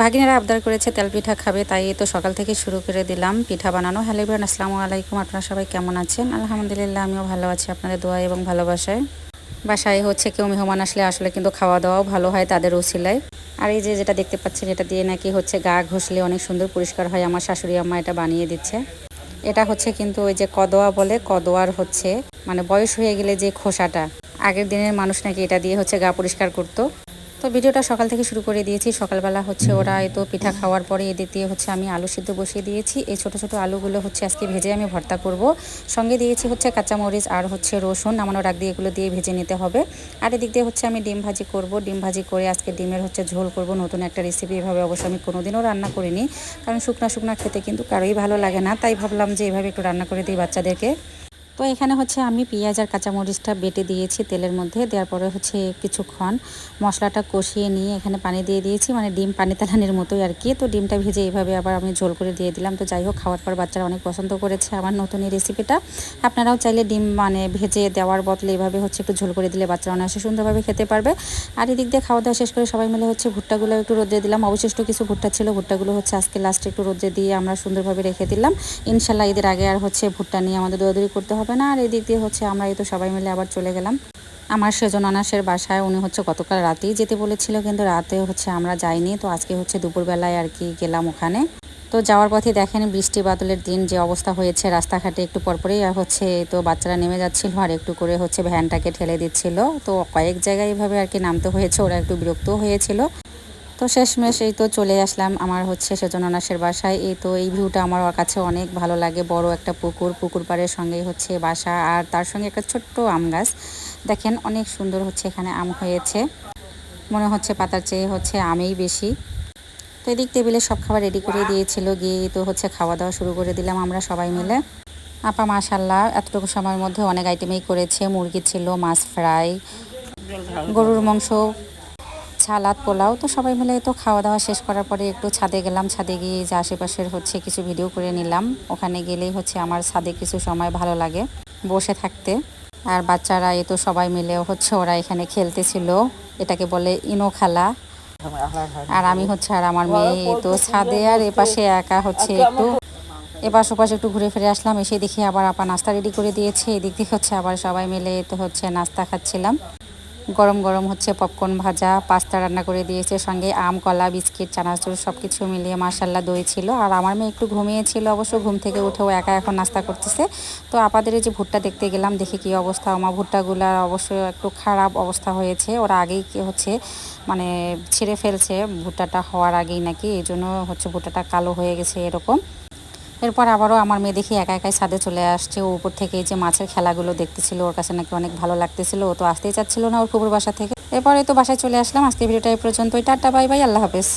ভাগিনারা আবদার করেছে তেল পিঠা খাবে, তাই তো সকাল থেকে শুরু করে দিলাম পিঠা বানানো। হ্যালো এভরিওয়ান, আসসালামু আলাইকুম। আপনারা সবাই কেমন আছেন? আলহামদুলিল্লাহ, আমিও ভালো আছি আপনাদের দোয়া এবং ভালোবাসায়। বাসায় হচ্ছে কেউ মেহমান আসলে আসলে কিন্তু খাওয়া দাওয়াও ভালো হয় তাদের উছিলায়। আর এই যে যেটা দেখতে পাচ্ছেন, এটা দিয়ে নাকি হচ্ছে গা ঘষলে অনেক সুন্দর পরিষ্কার হয়। আমার শাশুড়ি আম্মা এটা বানিয়ে দিচ্ছে। এটা হচ্ছে কিন্তু ওই যে কদোয়া বলে, কদোয়ার হচ্ছে মানে বয়স হয়ে গেলে যে খোসাটা, আগের দিনের মানুষ নাকি এটা দিয়ে হচ্ছে গা পরিষ্কার করতো। তো ভিডিওটা সকাল থেকে শুরু করে দিয়েছি। সকালবেলা হচ্ছে ওরা তো পিঠা খাওয়ার পরে এদিক দিয়ে হচ্ছে আমি আলু সিদ্ধ বসিয়ে দিয়েছি। এই ছোট ছোট আলুগুলো হচ্ছে আজকে ভেজে আমি ভর্তা করব। সঙ্গে দিয়েছি হচ্ছে কাঁচামরিচ আর হচ্ছে রসুন, নামানোর আগ দিয়ে এগুলো দিয়ে ভেজে নিতে হবে। আর এদিক দিয়ে হচ্ছে আমি ডিম ভাজি করব। ডিম ভাজি করে আজকে ডিমের হচ্ছে ঝোল করব। নতুন একটা রেসিপি, এভাবে অবশ্য আমি কোনোদিনও রান্না করিনি, কারণ শুকনা শুকনা খেতে কিন্তু কারোই ভালো লাগে না। তাই ভাবলাম যে এভাবে একটু রান্না করে দিই বাচ্চাদেরকে। তো এখানে হচ্ছে আমি পেঁয়াজ আর কাঁচামরিচটা বেটে দিয়েছি তেলের মধ্যে। দেওয়ার পরে হচ্ছে কিছুক্ষণ মশলাটা কষিয়ে নিয়ে এখানে পানি দিয়ে দিয়েছি, মানে ডিম পানি তালানির মতোই আর কি। তো ডিমটা ভেজে এইভাবে আবার আমি ঝোল করে দিয়ে দিলাম। তো যাই হোক, খাওয়ার পর বাচ্চারা অনেক পছন্দ করেছে আমার নতুন এই রেসিপিটা। আপনারাও চাইলে ডিম মানে ভেজে দেওয়ার বদলে এইভাবে হচ্ছে একটু ঝোল করে দিলে বাচ্চারা অনায়াসে সুন্দরভাবে খেতে পারবে। আর এদিক দিয়ে খাওয়া দাওয়া শেষ করে সবাই মিলে হচ্ছে ভুট্টাগুলো একটু রোদে দিলাম। অবশিষ্ট কিছু ভুট্টা ছিল, ভুট্টাগুলো হচ্ছে আজকে লাস্টে একটু রোদে দিয়ে আমরা সুন্দরভাবে রেখে দিলাম। ইনশাল্লাহ ঈদের আগে আর হচ্ছে ভুট্টা নিয়ে আমাদের দৌড়াদৌড়ি করতে হবে না। আর এদিক দিয়ে হচ্ছে আমরা এই তো সবাই মিলে আবার চলে গেলাম আমার সেজন আনাসের বাসায়। উনি হচ্ছে গতকাল রাতেই যেতে বলেছিল, কিন্তু রাতে হচ্ছে আমরা যাইনি। তো আজকে হচ্ছে দুপুরবেলায় আর কি গেলাম ওখানে। তো যাওয়ার পথে দেখেন বৃষ্টি বাদলের দিন যে অবস্থা হয়েছে রাস্তাঘাটে, একটু পরপরেই হচ্ছে তো বাচ্চারা নেমে যাচ্ছিল আর একটু করে হচ্ছে ভ্যানটাকে ঠেলে দিচ্ছিল। তো কয়েক জায়গায় এভাবে আর কি নামতে হয়েছে, ওরা একটু বিরক্তও হয়েছিল। তো শেষমেশ এই তো চলে আসলাম আমার হচ্ছে সেজনানাসের বাসায়। এই তো এই ভিউটা আমার কাছে অনেক ভালো লাগে। বড় একটা পুকুর, পুকুর পাড়ের সঙ্গেই হচ্ছে বাসা, আর তার সঙ্গে একটা ছোট্ট আম গাছ। দেখেন অনেক সুন্দর হচ্ছে এখানে আম হয়েছে, মনে হচ্ছে পাতার চেয়ে হচ্ছে আমেই বেশি। তো এদিক টেবিলে সব খাবার রেডি করে দিয়েছিল, গিয়ে তো হচ্ছে খাওয়া দাওয়া শুরু করে দিলাম আমরা সবাই মিলে। আপা মাশাল্লাহ এতটুকু সময়ের মধ্যে অনেক আইটেমেই করেছে। মুরগি ছিল, মাছ ফ্রাই, গরুর মাংস, সালাদ, পোলাও। তো সবাই মিলে তো খাওয়া দাওয়া শেষ করার পরে একটু ছাদে গেলাম। ছাদে গিয়ে যে আশেপাশের হচ্ছে কিছু ভিডিও করে নিলাম। ওখানে গেলেই হচ্ছে আমার ছাদে কিছু সময় ভালো লাগে বসে থাকতে। আর বাচ্চারা এই তো সবাই মিলেও হচ্ছে ওরা এখানে খেলতেছিল, এটাকে বলে ইনো খেলা। আর আমি হচ্ছে আর আমার মেয়ে এই তো ছাদে, আর এপাশে একা হচ্ছে একটু এপাশ ওপাশে একটু ঘুরে ফিরে আসলাম। এসে দেখি আবার আপা নাস্তা রেডি করে দিয়েছে। এদিক থেকে হচ্ছে আবার সবাই মিলে তো হচ্ছে নাস্তা খাচ্ছিলাম। গরম গরম হচ্ছে পপকর্ন ভাজা, পাস্তা রান্না করে দিয়েছে, সঙ্গে আম, কলা, বিস্কিট, চানাচুর সব কিছু মিলিয়ে মাশাল্লাহ দই ছিল। আর আমার মেয়ে একটু ঘুমিয়েছিল অবশ্য, ঘুম থেকে উঠেও একা এখন নাস্তা করতেছে। তো আপাদের এই যে ভুট্টা দেখতে গেলাম, দেখি কি অবস্থা। আমার ভুট্টাগুলার অবশ্য একটু খারাপ অবস্থা হয়েছে, ওরা আগেই কি হচ্ছে মানে ছিঁড়ে ফেলছে ভুট্টাটা হওয়ার আগেই নাকি, এই জন্য হচ্ছে ভুট্টাটা কালো হয়ে গেছে এরকম। এরপর আবারও আমার মেয়ে দেখি একা একাই ছাদে চলে আসছে। ও উপর থেকে এই যে মাছের খেলাগুলো দেখতেছিল, ওর কাছে নাকি অনেক ভালো লাগতেছিল। ও তো আসতেই চাচ্ছিল না ওর ফুপুর বাসা থেকে। এরপরে তো বাসায় চলে আসলাম। আজকে ভিডিওটা এই পর্যন্তই। টাটা, বাই বাই, আল্লাহ হাফেজ।